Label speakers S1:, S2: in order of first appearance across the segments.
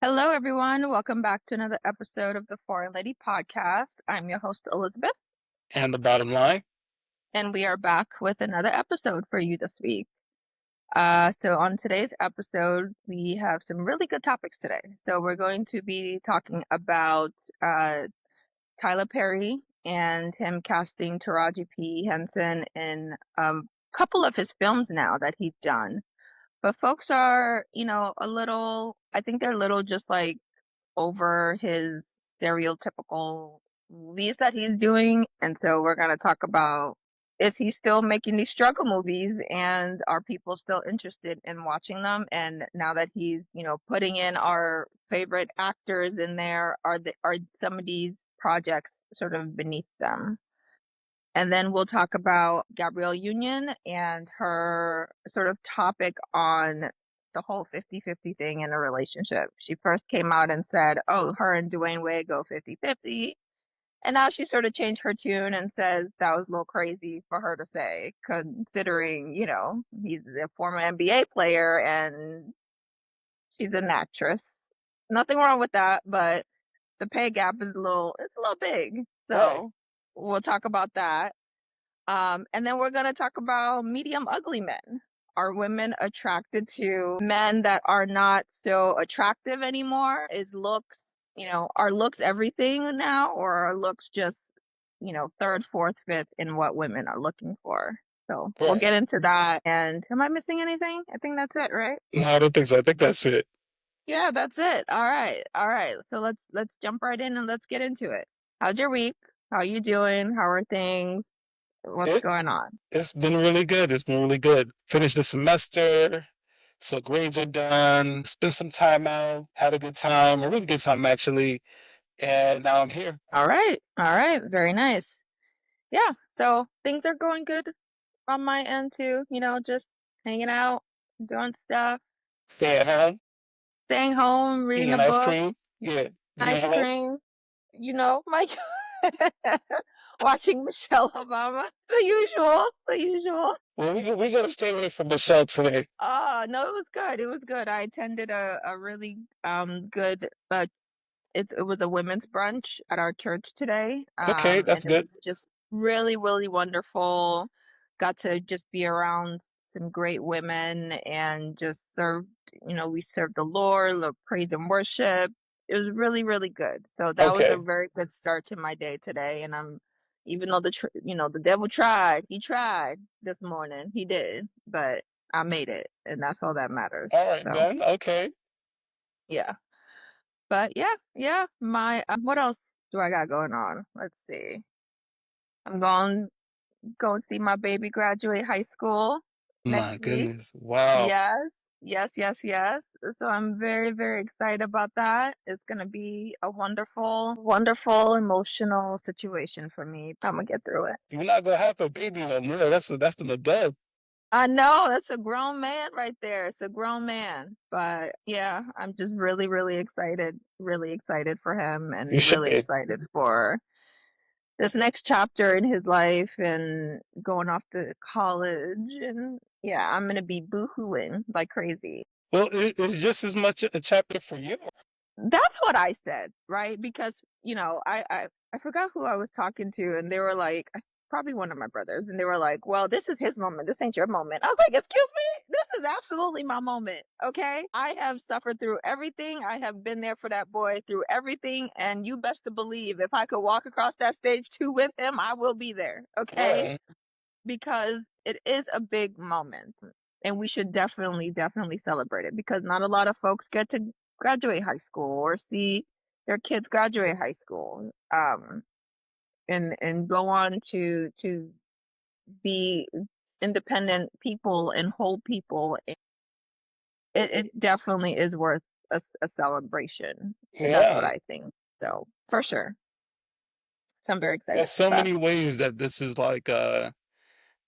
S1: Hello, everyone. Welcome back to another episode of the Foreign Lady Podcast. I'm your host, Elizabeth,
S2: And the bottom line,
S1: and we are back with another episode for you this week. So, on today's episode, we have some really good topics today. So, we're going to be talking about Tyler Perry and him casting Taraji P. Henson in a couple of his films now that he's done. But folks are, I think they're a little just like over his stereotypical movies that he's doing. And so we're going to talk about, is he still making these struggle movies and are people still interested in watching them? And now that he's, putting in our favorite actors in there, are some of these projects sort of beneath them? And then we'll talk about Gabrielle Union and her sort of topic on the whole 50-50 thing in a relationship. She first came out and said, oh, her and Dwayne Wade go 50-50. And now she sort of changed her tune and says that was a little crazy for her to say, considering, he's a former NBA player and she's an actress. Nothing wrong with that, but the pay gap is it's a little big.
S2: right?
S1: So we'll talk about that. And then we're going to talk about medium ugly men. Are women attracted to men that are not so attractive anymore? Are looks everything now, or are looks just, third, fourth, fifth in what women are looking for? So we'll
S2: Right.
S1: get into that. And am I missing anything? I think that's it, right?
S2: No, I don't think so. I think that's it.
S1: Yeah, that's it. All right. All right. So let's jump right in and let's get into it. How's your week? How are you doing? How are things? What's
S2: It
S1: going on?
S2: it's been really good. It's been really good. Finished the semester, so grades are done. Spent some time out, had a good time, a really good time actually, and now I'm here.
S1: All right. All right. Very nice. Yeah. So things are going good on my end too. Just hanging out, doing stuff,
S2: Stay at home,
S1: staying home, reading a
S2: eating ice
S1: book,
S2: cream. Yeah,
S1: ice
S2: yeah.
S1: cream, my watching Michelle Obama. The usual. The usual.
S2: Well, we gotta stay away from the show today.
S1: No, it was good. It was good. I attended a really good it was a women's brunch at our church today.
S2: Okay,
S1: And
S2: that's
S1: it
S2: good.
S1: was just really, really wonderful. Got to just be around some great women and just we served the Lord, the praise and worship. It was really, really good. So that was a
S2: Okay,
S1: very good start to my day today. And even though the devil tried, he tried this morning. He did, but I made it, and that's all that matters.
S2: all right
S1: So
S2: then. Okay.
S1: yeah. But yeah, yeah. My what else do I got going on? Let's see. I'm going go and see my baby graduate high school next
S2: My
S1: week.
S2: goodness. Wow.
S1: Yes, yes, yes, yes. So I'm very, very excited about that. It's gonna be a wonderful, wonderful emotional situation for me. I'm gonna get through it.
S2: You're not gonna have a baby no more. That's an adult.
S1: I know that's a grown man right there. It's a grown man. But yeah, I'm just really excited for him
S2: You
S1: and
S2: should
S1: really
S2: be.
S1: excited for this next chapter in his life and going off to college. And yeah, I'm gonna be boohooing like crazy.
S2: Well, it's just as much a chapter for you.
S1: That's what I said, right? Because, I forgot who I was talking to, and they were like, probably one of my brothers, and they were like, well, this is his moment. This ain't your moment. I was like, excuse me? This is absolutely my moment. Okay. I have suffered through everything. I have been there for that boy through everything. And you best to believe if I could walk across that stage too with him, I will be there. Okay.
S2: Right.
S1: Because it is a big moment and we should definitely, definitely celebrate it because not a lot of folks get to graduate high school or see their kids graduate high school and go on to be independent people and whole people. It definitely is worth a celebration. That's what
S2: Yeah.
S1: I think. So for sure. So I'm very excited
S2: There's
S1: for
S2: so
S1: that.
S2: many ways that this is like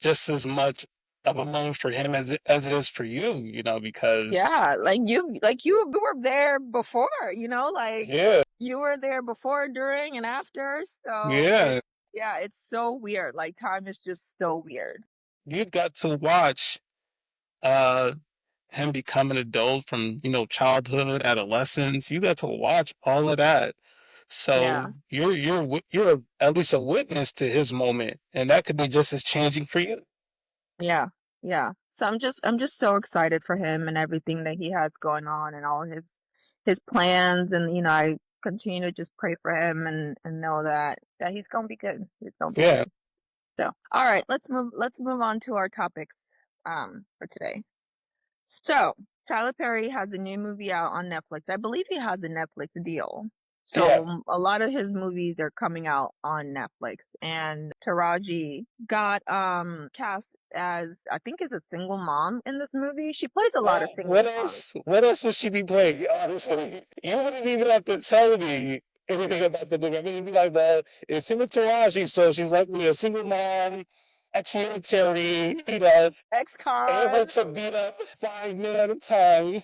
S2: just as much of a moment for him as it is for you, because
S1: Yeah, like you were there before, like
S2: yeah,
S1: you were there before, during, and after. So
S2: yeah,
S1: it's so weird. Like time is just so weird.
S2: you've got to watch uh him becoming an adult from, childhood, adolescence. You got to watch all of that.
S1: Yeah.
S2: So you're at least a witness to his moment, and that could be just as changing for you.
S1: Yeah. Yeah. So I'm just so excited for him and everything that he has going on and all his plans, and I continue to just pray for him and know that he's gonna be good. He's gonna be
S2: Yeah,
S1: good. So, all right, let's move on to our topics for today. So, Tyler Perry has a new movie out on Netflix. I believe he has a Netflix deal.
S2: yeah.
S1: So, a lot of his movies are coming out on Netflix. And Taraji got cast as, I think, is a single mom in this movie. She plays a lot of single
S2: What
S1: moms.
S2: else? What else would she be playing? Honestly, you wouldn't even have to tell me anything about the movie. I mean, you'd be like, "Well, it's him with Taraji, so she's likely a single mom, ex-military, able
S1: Ex-con.
S2: to beat up 5 men at a time,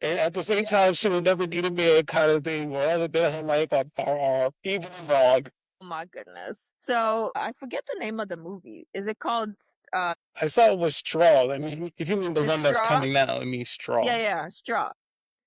S2: and at the same
S1: Yeah.
S2: time, she would never need a man kind of thing, or other bit of her life are evil and wrong."
S1: Oh my goodness. So, I forget the name of the movie. Is it called
S2: I saw it was Straw. I mean, if you mean the
S1: The
S2: one that's
S1: Straw?
S2: coming now, it means
S1: Yeah,
S2: Straw.
S1: yeah, Straw.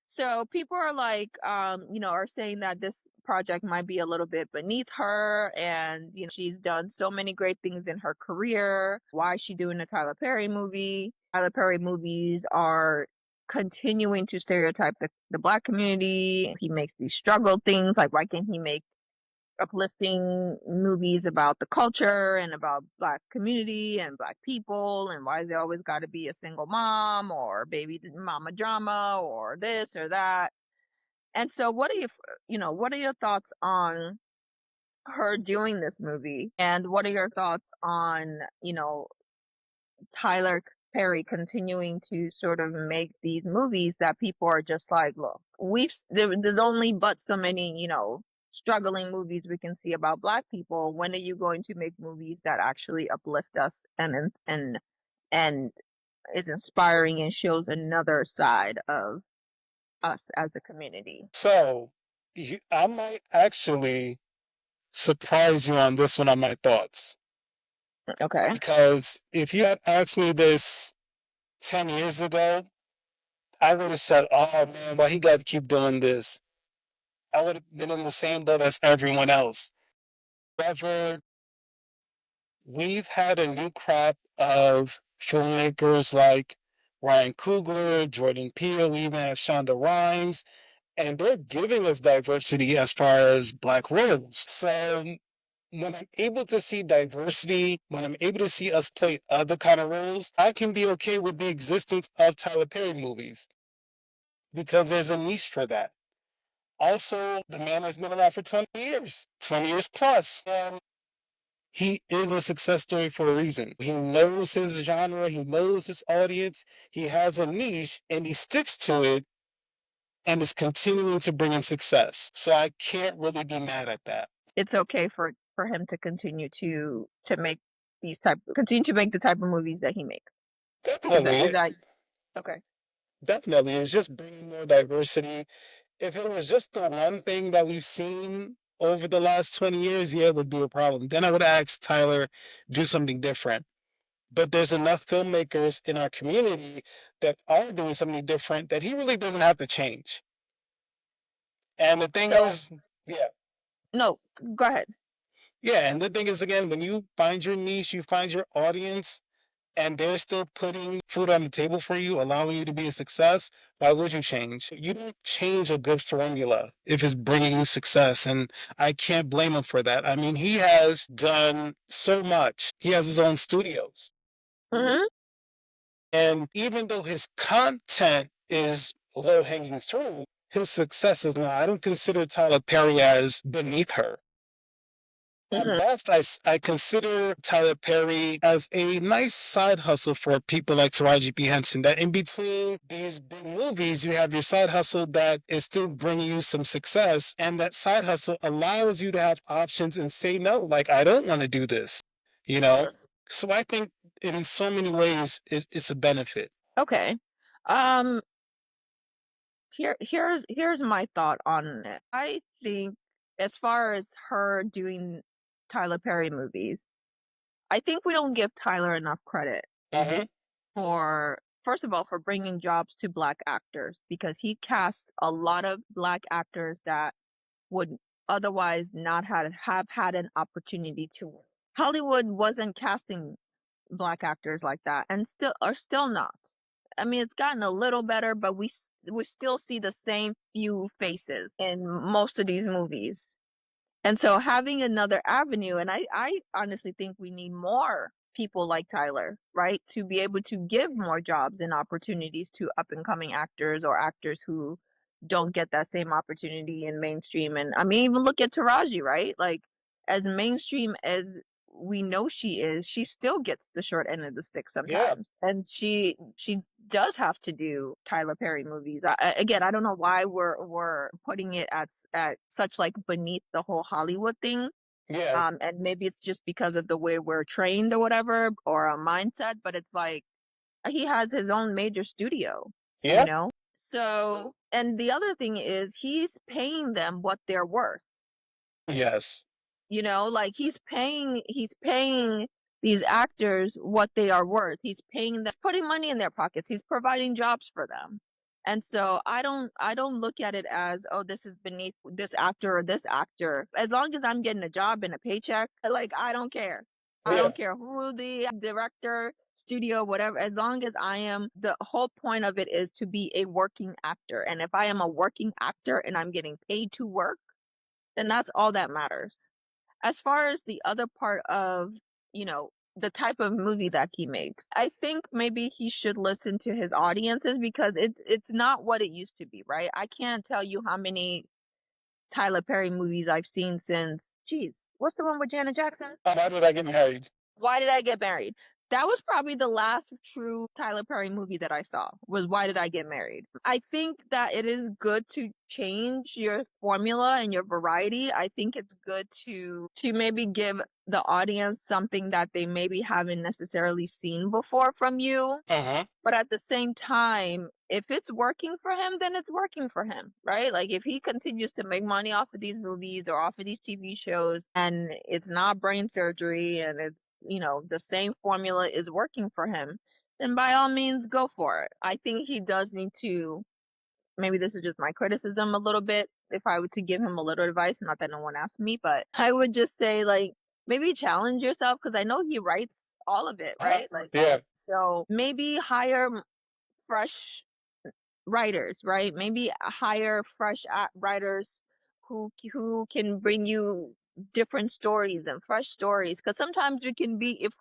S1: So people are like, are saying that this project might be a little bit beneath her, and she's done so many great things in her career. Why is she doing a Tyler Perry movie? Tyler Perry movies are continuing to stereotype the black community. He makes these struggle things. Like, why can't he make uplifting movies about the culture and about black community and black people, and why is there always got to be a single mom or baby mama drama or this or that? And so what are your thoughts on her doing this movie, and what are your thoughts on Tyler Perry continuing to sort of make these movies that people are just like, look, there's only but so many, struggling movies we can see about black people. When are you going to make movies that actually uplift us and is inspiring and shows another side of us as a community?
S2: So, I might actually surprise you on this one on my thoughts.
S1: Okay.
S2: Because if you had asked me this 10 years ago, I would have said, oh man, why he got to keep doing this? I would have been in the same boat as everyone else. However, we've had a new crop of filmmakers like Ryan Coogler, Jordan Peele, we even have Shonda Rhimes, and they're giving us diversity as far as black roles. So when I'm able to see diversity, when I'm able to see us play other kind of roles, I can be okay with the existence of Tyler Perry movies because there's a niche for that. Also, the man has been alive for 20 years, 20 years plus, and he is a success story for a reason. He knows his genre, he knows his audience, he has a niche, and he sticks to it and is continuing to bring him success. So I can't really be mad at that.
S1: It's okay for him to continue to make continue to make the type of movies that he makes. Is
S2: Definitely,
S1: that okay?
S2: definitely. It's just bringing more diversity. If it was just the one thing that we've seen over the last 20 years, yeah, it would be a problem. Then I would ask Tyler, do something different. But there's enough filmmakers in our community that are doing something different that he really doesn't have to change. And the thing
S1: So
S2: is, yeah,
S1: no, go ahead.
S2: yeah. And the thing is, again, when you find your niche, you find your audience, and they're still putting food on the table for you, allowing you to be a success, why would you change? You don't change a good formula if it's bringing you success. And I can't blame him for that. I mean, he has done so much. He has his own studios.
S1: Hmm.
S2: And even though his content is low hanging fruit, his success is not. I don't consider Tyler Perry as beneath her. At
S1: Hmm.
S2: best, I consider Tyler Perry as a nice side hustle for people like Taraji P. Henson. That in between these big movies, you have your side hustle that is still bringing you some success. And that side hustle allows you to have options and say no, like, I don't want to do this, you know? So I think in so many ways, it's a benefit.
S1: Okay. Um, here's my thought on it. I think as far as her doing Tyler Perry movies, I think we don't give Tyler enough credit
S2: Hmm.
S1: for first of all, for bringing jobs to Black actors because he casts a lot of Black actors that would otherwise not have had an opportunity to work. Hollywood wasn't casting Black actors like that, and still not. I mean, it's gotten a little better, but we still see the same few faces in most of these movies. And so having another avenue, and I honestly think we need more people like Tyler, right? To be able to give more jobs and opportunities to up and coming actors or actors who don't get that same opportunity in mainstream. And I mean, even look at Taraji, right? Like, as mainstream as we know she is, she still gets the short end of the stick
S2: Yeah,
S1: sometimes. And she does have to do Tyler Perry movies. Again, I don't know why we're putting it at such like beneath the whole Hollywood thing.
S2: yeah,
S1: And maybe it's just because of the way we're trained or whatever, or a mindset, but it's like he has his own major studio, you
S2: yeah,
S1: know? So, and the other thing is he's paying them what they're worth.
S2: yes,
S1: Like he's paying these actors what they are worth. He's paying them, putting money in their pockets. He's providing jobs for them. And so I don't look at it as, oh, this is beneath this actor or this actor. As long as I'm getting a job and a paycheck, like, I don't care. I
S2: yeah,
S1: don't care who the director, studio, whatever. As long as I am, the whole point of it is to be a working actor. And if I am a working actor and I'm getting paid to work, then that's all that matters. As far as the other part of, the type of movie that he makes, I think maybe he should listen to his audiences because it's not what it used to be, right? I can't tell you how many Tyler Perry movies I've seen since, geez, what's the one with Janet Jackson?
S2: How did I get married?
S1: Why Did I Get Married? That was probably the last true Tyler Perry movie that I saw, was Why Did I Get Married? I think that it is good to change your formula and your variety. I think it's good to maybe give the audience something that they maybe haven't necessarily seen before from you.
S2: Uh-huh.
S1: But at the same time, if it's working for him, then it's working for him, right? Like, if he continues to make money off of these movies or off of these TV shows and it's not brain surgery and it's, the same formula is working for him, then by all means go for it. I think he does need to, maybe this is just my criticism a little bit. If I were to give him a little advice, not that no one asked me, but I would just say, like, maybe challenge yourself because I know he writes all of it,
S2: Huh?
S1: right? Like,
S2: Yeah,
S1: so maybe hire fresh writers, right? Maybe hire fresh writers who can bring you different stories and fresh stories. Because sometimes we can be, if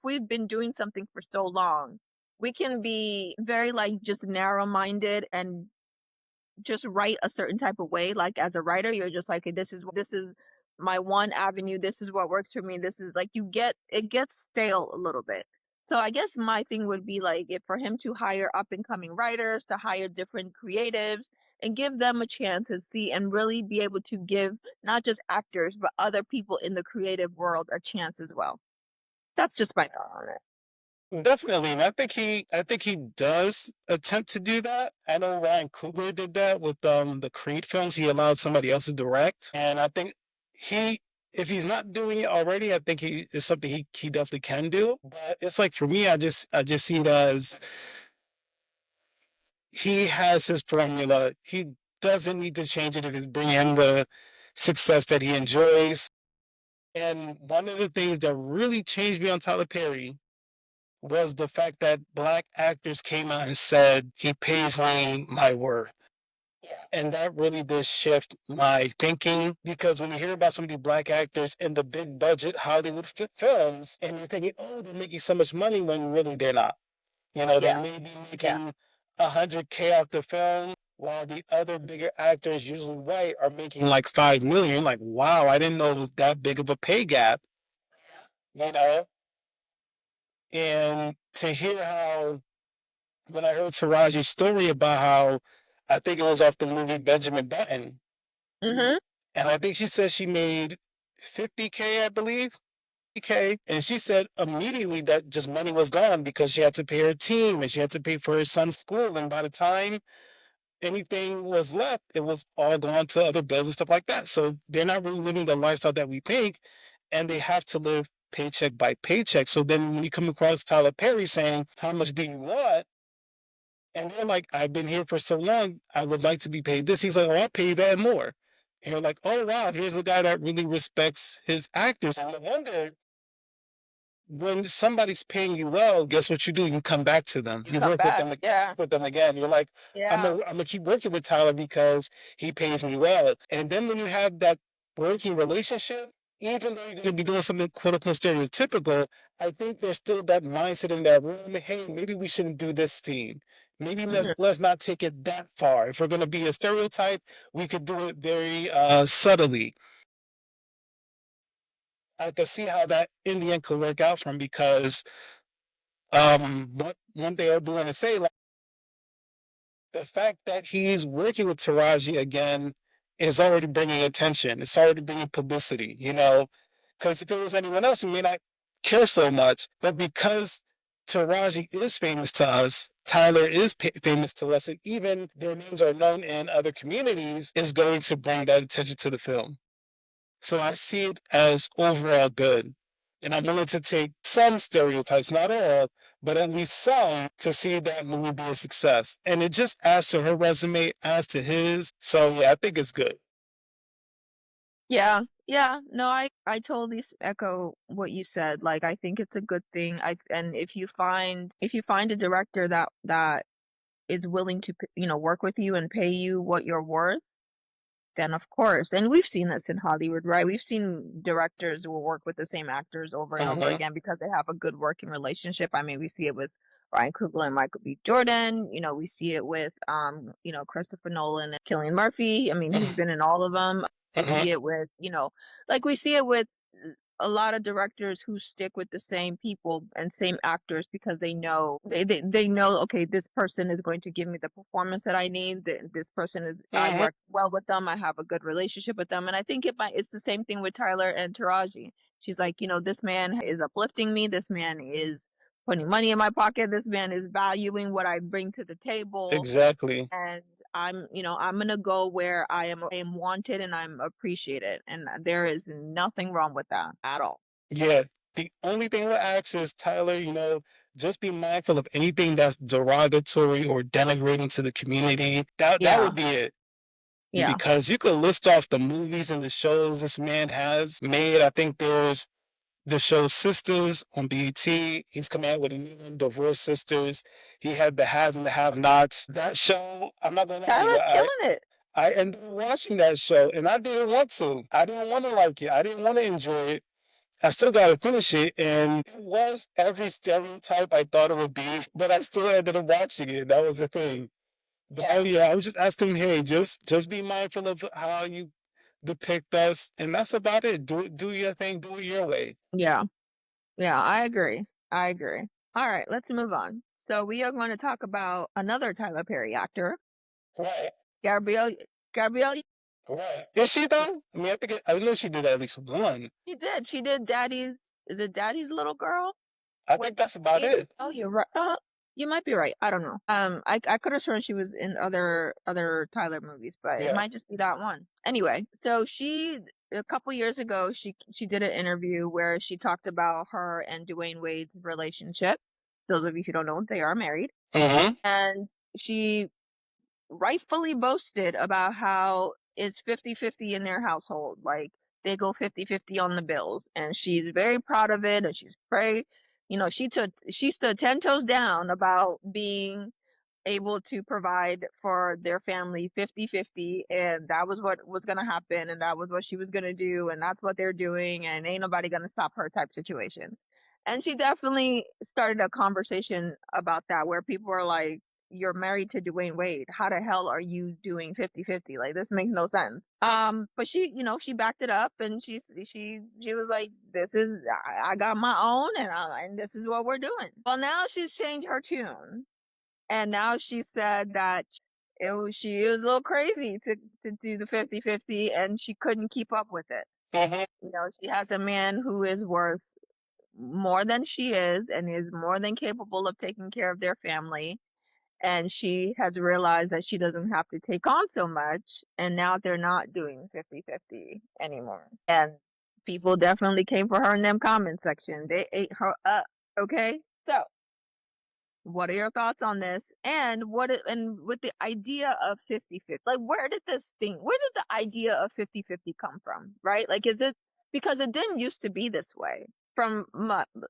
S1: we've been doing something for so long, we can be very like just narrow minded and just write a certain type of way. Like, as a writer, you're just like, this is my one avenue. This is what works for me. This is like, it gets stale a little bit. So I guess my thing would be like, if for him to hire up and coming writers, to hire different creatives and give them a chance and see and really be able to give not just actors but other people in the creative world a chance as well. That's just my thought on it.
S2: definitely. And I think he does attempt to do that. I know Ryan Coogler did that with the Creed films. He allowed somebody else to direct. And I think he if he's not doing it already, I think he is something he definitely can do. But it's like for me, I just see it as he has his formula. He doesn't need to change it if it's bringing him the success that he enjoys. And one of the things that really changed me on Tyler Perry was the fact that black actors came out and said, he pays me my worth.
S1: Yeah.
S2: And that really did shift my thinking because when you hear about some of these black actors in the big budget Hollywood films, and you're thinking, oh, they're making so much money when really they're not. They
S1: Yeah.
S2: may be
S1: Yeah.
S2: making 100K off the film, while the other bigger actors, usually white, are making like 5 million. Like, wow, I didn't know it was that big of a pay gap. You know, and to hear how when I heard Taraji's story about how I think it was off the movie Benjamin Button,
S1: Mm-hmm.
S2: and I think she said she made 50K, I believe. K, and she said immediately that just money was gone because she had to pay her team and she had to pay for her son's school. And by the time anything was left, it was all gone to other bills and stuff like that. So they're not really living the lifestyle that we think, and they have to live paycheck by paycheck. So then when you come across Tyler Perry saying, how much do you want? And they're like, I've been here for so long, I would like to be paid this. He's like, oh, I'll pay you that and more. And you're like, oh, wow, here's a guy that really respects his actors. And I wonder, when somebody's paying you well, guess what you do? You come back to them.
S1: You
S2: You
S1: come
S2: work
S1: back. Yeah.
S2: with them again. You're like,
S1: Yeah.
S2: I'm gonna keep working with Tyler because he pays me well. And then when you have that working relationship, even though you're gonna be doing something quote unquote stereotypical, I think there's still that mindset in that room. Hey, maybe we shouldn't do this scene. Maybe
S1: Mhm.
S2: let's not take it that far. If we're gonna be a stereotype, we could do it very subtly. I could see how that in the end could work out for him because what one thing I do want to say, like the fact that he's working with Taraji again is already bringing attention. It's already bringing publicity, you know, because if it was anyone else, we may not care so much. But because Taraji is famous to us, Tyler is famous to us, and even their names are known in other communities, is going to bring that attention to the film. So I see it as overall good. And I'm willing to take some stereotypes, not all, but at least some, to see that movie be a success. And it just adds to her resume, adds to his. So yeah, I think it's good.
S1: Yeah. Yeah. No, I totally echo what you said. Like, I think it's a good thing. And if you find a director that is willing to, work with you and pay you what you're worth, then of course. And we've seen this in Hollywood, right? We've seen directors who will work with the same actors over and over
S2: Uh-huh.
S1: again because they have a good working relationship. I mean, we see it with Ryan Coogler and Michael B. Jordan. We see it with Christopher Nolan and Cillian Murphy. I mean, he's been in all of them. We
S2: Uh-huh.
S1: see it with, like we see it with a lot of directors who stick with the same people and same actors because they know, okay, this person is going to give me the performance that I need. This person is, I
S2: Uh-huh.
S1: work well with them, I have a good relationship with them. And I think it's the same thing with Tyler and Taraji. She's like, this man is uplifting me, this man is putting money in my pocket, this man is valuing what I bring to the table,
S2: Exactly.
S1: and I'm gonna go where I am wanted and I'm appreciated, and there is nothing wrong with that at all.
S2: Yeah. The only thing I would ask is, Tyler, just be mindful of anything that's derogatory or denigrating to the community. That
S1: Yeah,
S2: would be it.
S1: yeah.
S2: Because you could list off the movies and the shows this man has made. I think there's the show Sisters on BET. He's coming out with a new one, Divorced Sisters. He had the Have and the Have Nots. That show, I'm not gonna lie to you,
S1: Tyler's killing it.
S2: I ended up watching that show and I didn't want to. I didn't want to like it. I didn't want to enjoy it. I still got to finish it, and it was every stereotype I thought it would be, but I still ended up watching it. That was the thing. But
S1: Yeah,
S2: yeah, I was just asking, hey, just be mindful of how you depict us, and that's about it. Do your thing, do it your way.
S1: yeah, yeah. I agree. I agree. All right, let's move on. So we are going to talk about another Tyler Perry actor,
S2: Right,
S1: Gabrielle. Gabrielle.
S2: right. Is she though? I mean, I know she did at least one.
S1: She did. She did Daddy's. Is it Daddy's Little Girl?
S2: I
S1: With
S2: think that's about
S1: Steve.
S2: it.
S1: Oh, you're right. You might be right. I don't know. I could have sworn she was in other Tyler movies, but it
S2: Yeah.
S1: might just be that one. Anyway, so she a couple years ago she did an interview where she talked about her and Dwayne Wade's relationship. Those of you who don't know, they are married,
S2: Mm-hmm.
S1: and she rightfully boasted about how it's 50-50 in their household. Like they go 50-50 on the bills. And she's very proud of it. And she's very, she stood 10 toes down about being able to provide for their family 50-50, and that was what was going to happen, and that was what she was going to do, and that's what they're doing, and ain't nobody going to stop her type situation. And she definitely started a conversation about that where people were like, you're married to Dwayne Wade, how the hell are you doing 50-50? Like this makes no sense. But she backed it up, and she was like, this is, I got my own, and this is what we're doing. Well, now she's changed her tune, and now she said that she was a little crazy to do the 50-50, and she couldn't keep up with it.
S2: Mm-hmm.
S1: She has a man who is worth more than she is and is more than capable of taking care of their family. And she has realized that she doesn't have to take on so much. And now they're not doing 50-50 anymore. And people definitely came for her in them comment section. They ate her up. Okay. So What are your thoughts on this? And with the idea of 50-50, like where did the idea of 50-50 come from, right? Like, is it because it didn't used to be this way?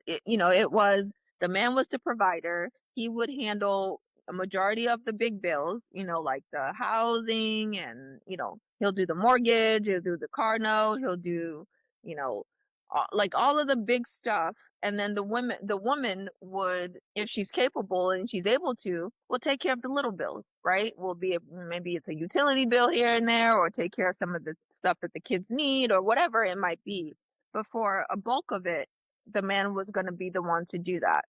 S1: It was the man was the provider. He would handle a majority of the big bills, like the housing and, he'll do the mortgage, he'll do the car note, he'll do, you know, like all of the big stuff. And then the woman would, if she's capable and she's able to, will take care of the little bills, right? Will be maybe it's a utility bill here and there, or take care of some of the stuff that the kids need, or whatever it might be. But for a bulk of it, the man was going to be the one to do that.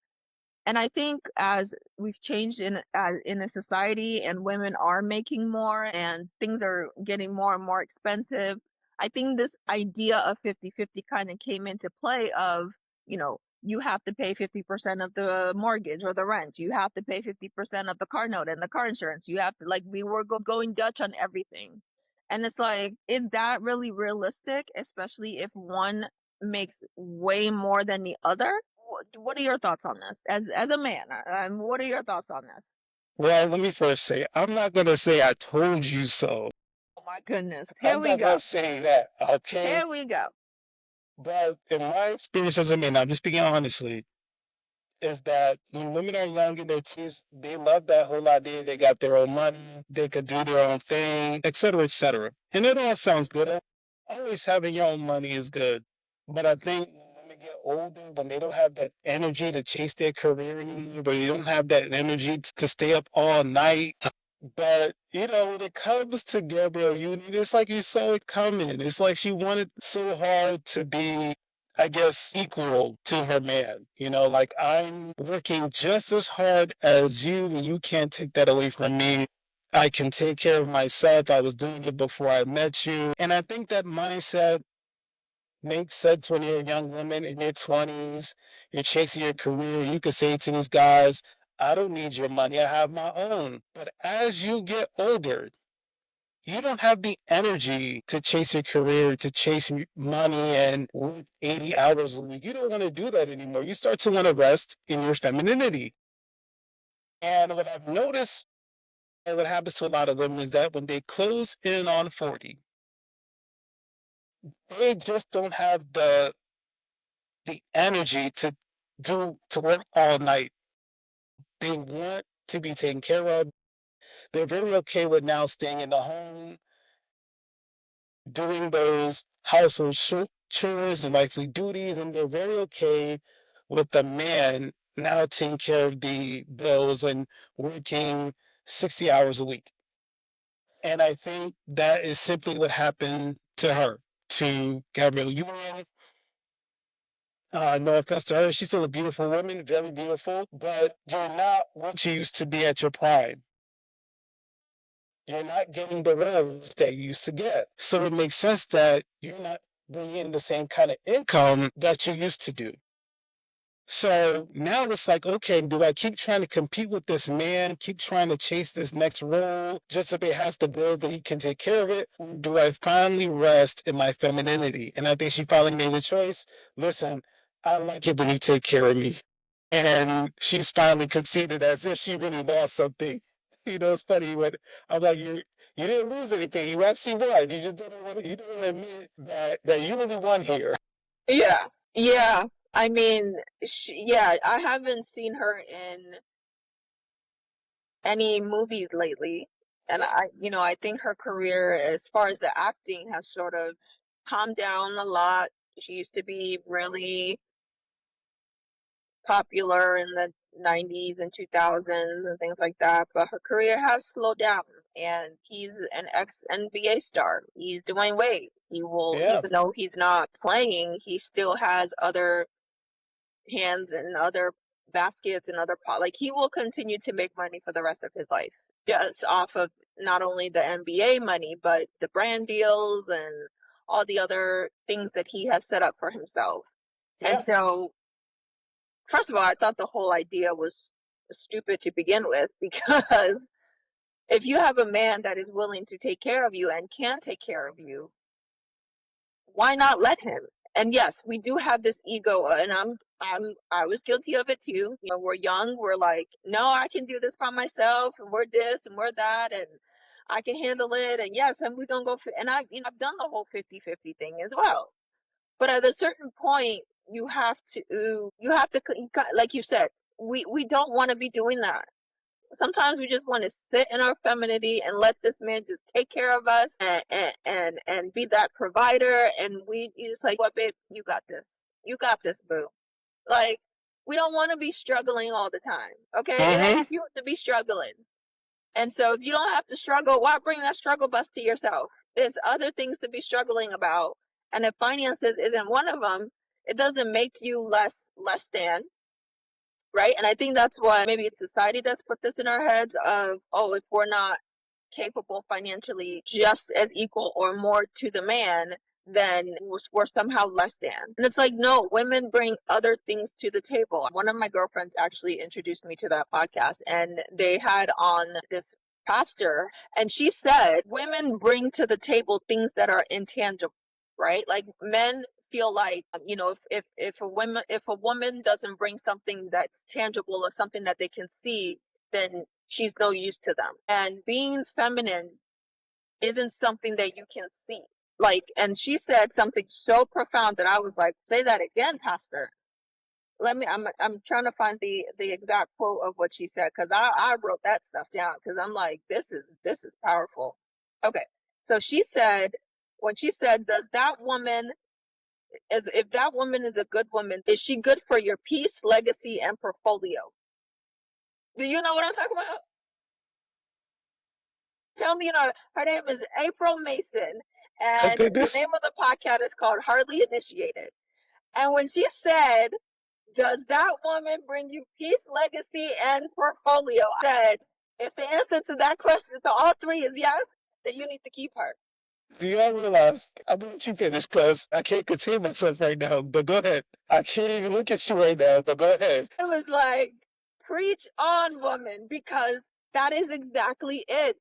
S1: And I think as we've changed in a society, and women are making more and things are getting more and more expensive, I think this idea of 50-50 kind of came into play of, you have to pay 50% of the mortgage or the rent. You have to pay 50% of the car note and the car insurance. You have to, like, we were going Dutch on everything. And it's like, is that really realistic, especially if one makes way more than the other? What are your thoughts on this as a man? What are your thoughts on this?
S2: Well, let me first say, I'm not going to say I told you so.
S1: Oh my goodness. Here
S2: I'm
S1: we
S2: not going
S1: go.
S2: to say that, okay?
S1: Here we go.
S2: But in my experience as a man, I'm just speaking honestly, is that when women are young in their teens, they love that whole idea. They got their own money, they could do their own thing, etc., etc. And it all sounds good. Always having your own money is good. But I think when women get older, when they don't have that energy to chase their career anymore, but they don't have that energy to stay up all night. But when it comes to Gabrielle Union, it's like you saw it coming. It's like she wanted so hard to be, I guess, equal to her man. Like, I'm working just as hard as you, and you can't take that away from me. I can take care of myself. I was doing it before I met you. And I think that mindset makes sense when you're a young woman in your 20s, you're chasing your career. You could say to these guys, I don't need your money, I have my own. But as you get older, you don't have the energy to chase your career, to chase money and work 80 hours a week. You don't want to do that anymore. You start to want to rest in your femininity. And what I've noticed, and what happens to a lot of women, is that when they close in on 40, they just don't have the energy to work all night. They want to be taken care of. They're very okay with now staying in the home, doing those household chores and wifely duties, and they're very okay with the man now taking care of the bills and working 60 hours a week. And I think that is simply what happened to her, to Gabrielle Union. No offense to her, she's still a beautiful woman, very beautiful, but you're not what you used to be at your prime. You're not getting the roles that you used to get. So it makes sense that you're not bringing in the same kind of income that you used to do. So now it's like, okay, do I keep trying to compete with this man, keep trying to chase this next role just so they have to build but he can take care of it? Or do I finally rest in my femininity? And I think she finally made a choice. Listen, I like it when you take care of me. And she's finally conceded as if she really lost something. It's funny when I'm like, you didn't lose anything. You actually won. You just don't want to, you don't want to admit that you really won here.
S1: Yeah. Yeah. I mean, yeah, I haven't seen her in any movies lately. And I think her career, as far as the acting, has sort of calmed down a lot. She used to be really popular in the 90s and 2000s and things like that, but her career has slowed down. And he's an ex NBA star. He's doing weight. He will,
S2: Yeah,
S1: even though he's not playing, he still has other hands and other baskets and other like, he will continue to make money for the rest of his life, just off of not only the NBA money, but the brand deals and all the other things that he has set up for himself. And
S2: yeah.
S1: so, first of all, I thought the whole idea was stupid to begin with, because if you have a man that is willing to take care of you and can take care of you, why not let him? And yes, we do have this ego, and I was guilty of it too. You know, we're young, we're like, no, I can do this by myself, and we're this and we're that, and I can handle it. And yes, and we're gonna go for, and I've done the whole 50-50 thing as well. But at a certain point, like you said, we don't want to be doing that. Sometimes we just want to sit in our femininity and let this man just take care of us, and be that provider. And you just like, what, babe, you got this. You got this, boo. Like, we don't want to be struggling all the time. Okay? It
S2: Mm-hmm.
S1: ain't cute to be struggling. And so if you don't have to struggle, why bring that struggle bus to yourself? There's other things to be struggling about. And if finances isn't one of them, it doesn't make you less than, right? And I think that's what maybe it's society that's put this in our heads of, oh, if we're not capable financially just as equal or more to the man, then we're somehow less than. And it's like, no, women bring other things to the table. One of my girlfriends actually introduced me to that podcast, and they had on this pastor, and she said women bring to the table things that are intangible, right? Like, men feel like, if a woman doesn't bring something that's tangible or something that they can see, then she's no use to them. And being feminine isn't something that you can see. Like, and she said something so profound that I was like, say that again, pastor. I'm trying to find the exact quote of what she said, because I wrote that stuff down, because I'm like, this is powerful. Okay. So she said, when she said, does that woman, as if that woman is a good woman, is she good for your peace, legacy, and portfolio? Do you know what I'm talking about? Tell me, her name is April Mason,
S2: I
S1: and
S2: think
S1: the
S2: this.
S1: name of the podcast is called Hardly Initiated. And when she said, does that woman bring you peace, legacy, and portfolio? I said, if the answer to that question, to all three, is yes, then you need to keep her.
S2: Do you all realize? I'm gonna let you finish, cause I can't contain myself right now. But go ahead. I can't even look at you right now. But go ahead.
S1: It was like, preach on, woman, because that is exactly it.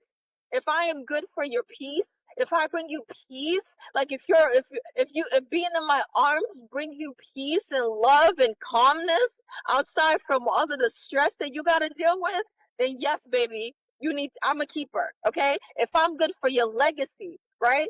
S1: If I am good for your peace, if I bring you peace, like if being in my arms brings you peace and love and calmness outside from all of the stress that you got to deal with, then yes, baby, I'm a keeper. Okay. If I'm good for your legacy, right,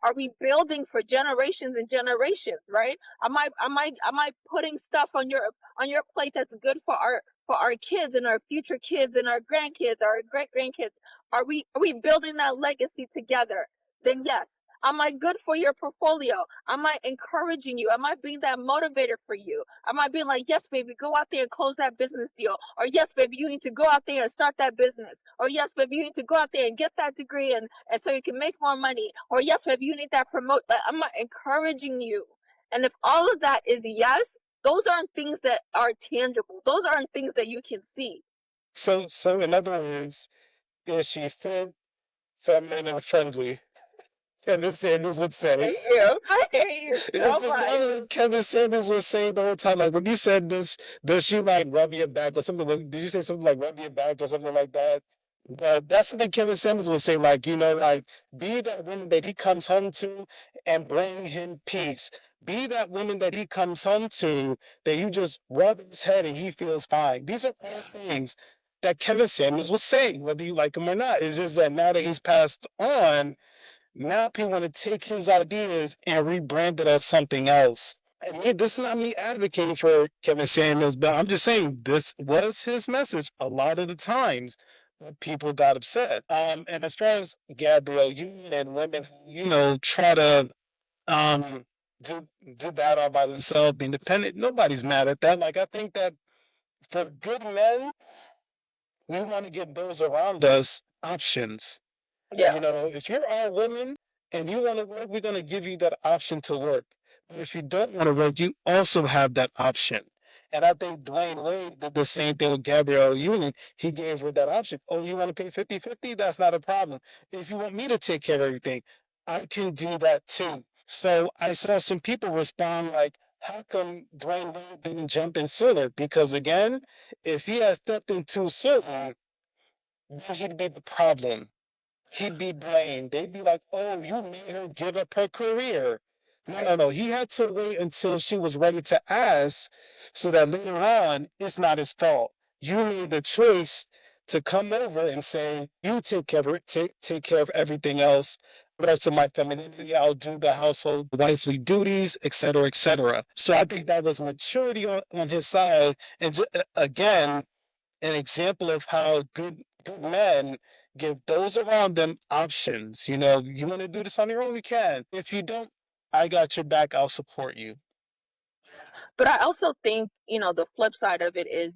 S1: are we building for generations and generations, right? Am I putting stuff on your plate that's good for our kids and our future kids and our grandkids, our great grandkids? Are we building that legacy together? Then yes. Am I good for your portfolio? Am I encouraging you? Am I being that motivator for you? Am I being like, yes, baby, go out there and close that business deal? Or yes, baby, you need to go out there and start that business. Or yes, baby, you need to go out there and get that degree, and so you can make more money. Or yes, baby, you need that promote. Like, am I encouraging you? And if all of that is yes, those aren't things that are tangible. Those aren't things that you can see.
S2: So in other words, is she fit, feminine, and friendly? Kevin Sanders would
S1: I
S2: say.
S1: hate you. I hate you
S2: It's
S1: so
S2: just
S1: much.
S2: not what Kevin Sanders was saying the whole time. Like when you said this, does she like rub your back or something? Did you say something like rub your back or something like that? But that's something Kevin Sanders would say, like, like be that woman that he comes home to and bring him peace. Be that woman that he comes home to that you just rub his head and he feels fine. These are all things that Kevin Sanders was saying, whether you like him or not. It's just that now that he's passed on, now people want to take his ideas and rebrand it as something else. And this is not me advocating for Kevin Samuels, but I'm just saying this was his message a lot of the times when people got upset. And as far as Gabrielle Union and women, try to um do do that all by themselves, be independent, nobody's mad at that. Like I think that for good men, we want to give those around us options.
S1: Yeah.
S2: If you're all women and you want to work, we're going to give you that option to work. But if you don't want to work, you also have that option. And I think Dwayne Wade did the same thing with Gabrielle Union. He gave her that option. Oh, you want to pay 50-50? That's not a problem. If you want me to take care of everything, I can do that too. So I saw some people respond like, how come Dwayne Wade didn't jump in sooner? Because again, if he had stepped in too soon, then he'd be the problem. He'd be blamed. They'd be like, oh, you made her give up her career. No. He had to wait until she was ready to ask so that later on it's not his fault. You made the choice to come over and say, you take care of it, take care of everything else. The rest of my femininity, I'll do the household wifely duties, etc., etc. So I think that was maturity on his side. And again, an example of how good men give those around them options. You know, you want to do this on your own, you can. If you don't, I got your back. I'll support you.
S1: But I also think, the flip side of it is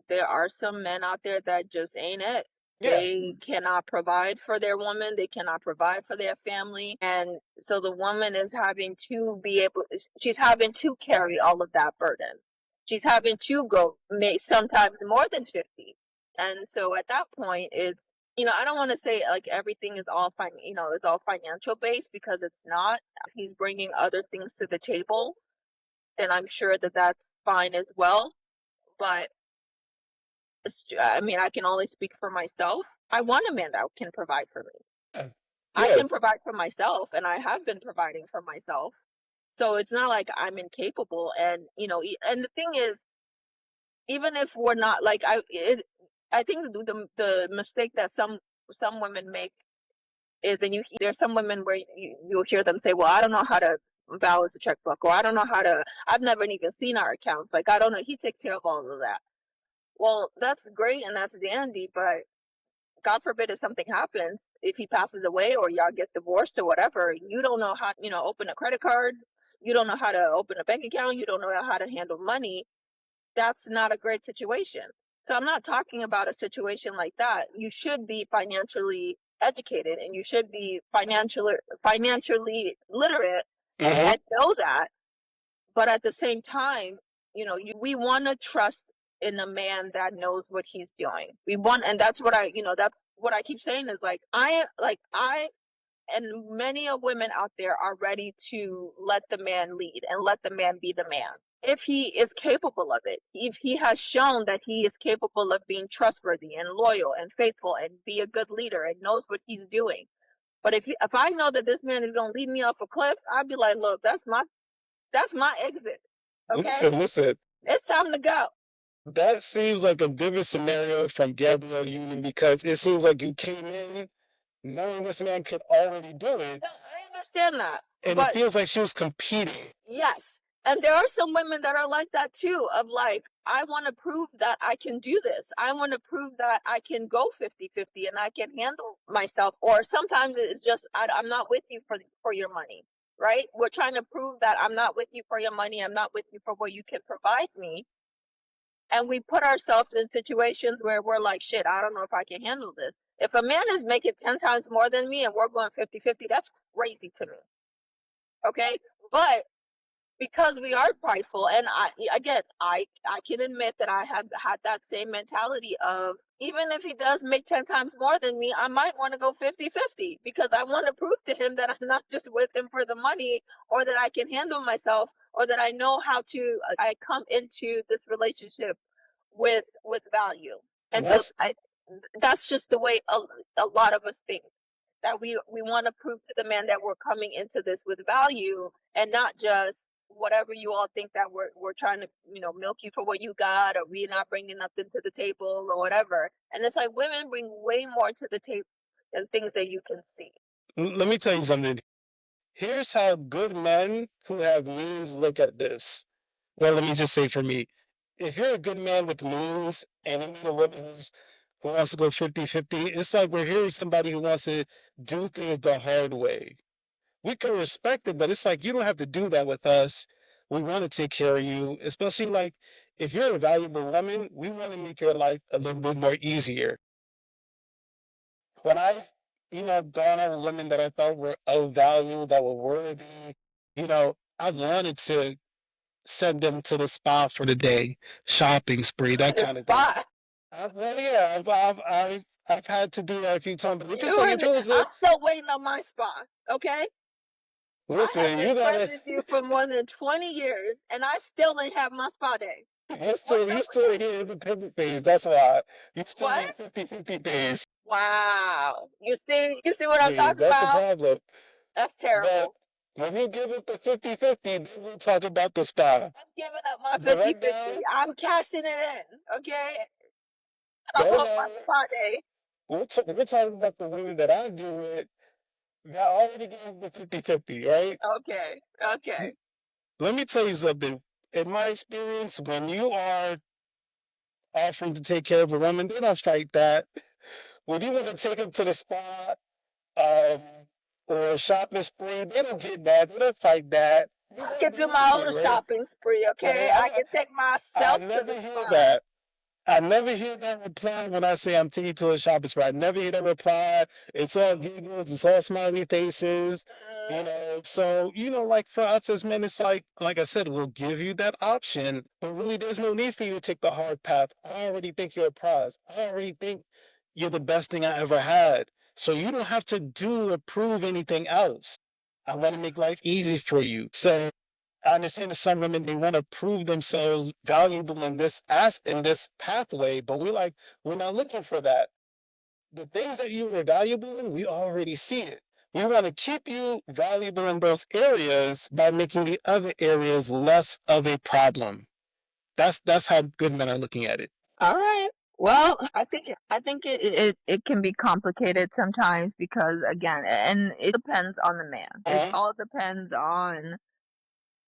S1: there are some men out there that just ain't it.
S2: Yeah.
S1: They cannot provide for their woman, they cannot provide for their family. And so the woman is having to she's having to carry all of that burden. She's having to go make sometimes more than 50. And so at that point, I don't want to say like everything is all it's all financial based, because it's not. He's bringing other things to the table, and I'm sure that that's fine as well. But I mean, I can only speak for myself. I want a man that can provide for me. I
S2: Yeah.
S1: can provide for myself, and I have been providing for myself. So it's not like I'm incapable. And and the thing is, even if we're not like I think the mistake that some women make is, and there's some women where you'll hear them say, "Well, I don't know how to balance a checkbook," or "I don't know how to. I've never even seen our accounts. Like, I don't know. He takes care of all of that." Well, that's great and that's dandy, but God forbid if something happens, if he passes away or y'all get divorced or whatever, you don't know how, open a credit card. You don't know how to open a bank account. You don't know how to handle money. That's not a great situation. So I'm not talking about a situation like that. You should be financially educated, and you should be financially literate
S2: Uh-huh.
S1: and know that. But at the same time, we want to trust in a man that knows what he's doing. And that's what that's what I keep saying is like, I and many of women out there are ready to let the man lead and let the man be the man. If he is capable of it, if he has shown that he is capable of being trustworthy and loyal and faithful and be a good leader and knows what he's doing. But if I know that this man is going to lead me off a cliff, I'd be like, look, that's my exit. Okay?
S2: Listen.
S1: It's time to go.
S2: That seems like a vivid scenario from Gabrielle Union because it seems like you came in knowing this man could already do it,
S1: No, I understand that.
S2: and it
S1: But
S2: feels like she was competing.
S1: yes. And there are some women that are like that too, of like, I want to prove that I can do this. I want to prove that I can go 50-50 and I can handle myself. Or sometimes it's just, I'm not with you for your money, right? We're trying to prove that I'm not with you for your money. I'm not with you for what you can provide me. And we put ourselves in situations where we're like, shit, I don't know if I can handle this. If a man is making 10 times more than me and we're going 50-50, that's crazy to me. Okay? But because we are prideful, and I can admit that I have had that same mentality of, even if he does make 10 times more than me, I might want to go 50-50 because I want to prove to him that I'm not just with him for the money, or that I can handle myself, or that I know how to I come into this relationship with value. And so
S2: That's
S1: that's just the way a lot of us think, that we want to prove to the man that we're coming into this with value, and not just whatever you all think that we're trying to milk you for what you got, or we're not bringing nothing to the table or whatever. And it's like, women bring way more to the table than things that you can see.
S2: let me tell you something. Here's how good men who have means look at this. Well, let me just say for me, if you're a good man with means and you meet a woman who wants to go 50-50, it's like we're hearing somebody who wants to do things the hard way. We can respect it, but it's like you don't have to do that with us. We want to take care of you, especially like if you're a valuable woman, we want to make your life a little bit more easier. When gone over women that I thought were of value, that were worthy, I wanted to send them to the spa for the day, shopping spree, that
S1: The
S2: kind of thing.
S1: spot.
S2: Well, yeah, I've had to do that a few times. But if it was
S1: I'm still waiting on my spot. Okay. I have
S2: listen,
S1: been
S2: you
S1: friends
S2: gotta,
S1: with you for more than 20 years, and I still ain't have my spa day. What's
S2: you
S1: up with
S2: still
S1: that?
S2: here in the pivot phase. That's why you still
S1: What?
S2: in 50-50 phase.
S1: Wow. You see what I'm
S2: Phase.
S1: talking
S2: That's the
S1: about?
S2: problem.
S1: That's
S2: But
S1: terrible.
S2: When you give it the 50-50, then we'll talk about the spa.
S1: I'm giving up my
S2: But
S1: 50
S2: right
S1: 50.
S2: now,
S1: I'm cashing it in. Okay. I
S2: right
S1: want my
S2: now,
S1: spa day.
S2: we're talking about the women that I deal with that already gave the 50-50, right?
S1: Okay. Okay.
S2: Let me tell you something. In my experience, when you are offering to take care of a woman, they don't fight that. When you want to take them to the spa, um, or a shopping spree, they don't get that. They don't fight that. You
S1: I
S2: gotta
S1: can
S2: be
S1: do my
S2: with
S1: own
S2: it, right?
S1: shopping spree. Okay. I
S2: Right?
S1: can take
S2: I
S1: myself to the
S2: never hear
S1: spa.
S2: that. I never hear that reply when I say I'm taking you to a shopping spree. I never hear that reply. It's all giggles, it's all smiley faces, you
S1: Mhm.
S2: know. So, like for us as men, it's like I said, we'll give you that option, but really there's no need for you to take the hard path. I already think you're a prize. I already think you're the best thing I ever had. So you don't have to do or prove anything else. I want to make life easy for you. So I understand that some women they want to prove themselves valuable in this pathway, but we're not looking for that. The things that you are valuable in, we already see it. We want to keep you valuable in those areas by making the other areas less of a problem. That's how good men are looking at it.
S1: All right. Well, I think it can be complicated sometimes because again, and it depends on the man. It
S2: Uh-huh.
S1: all depends on,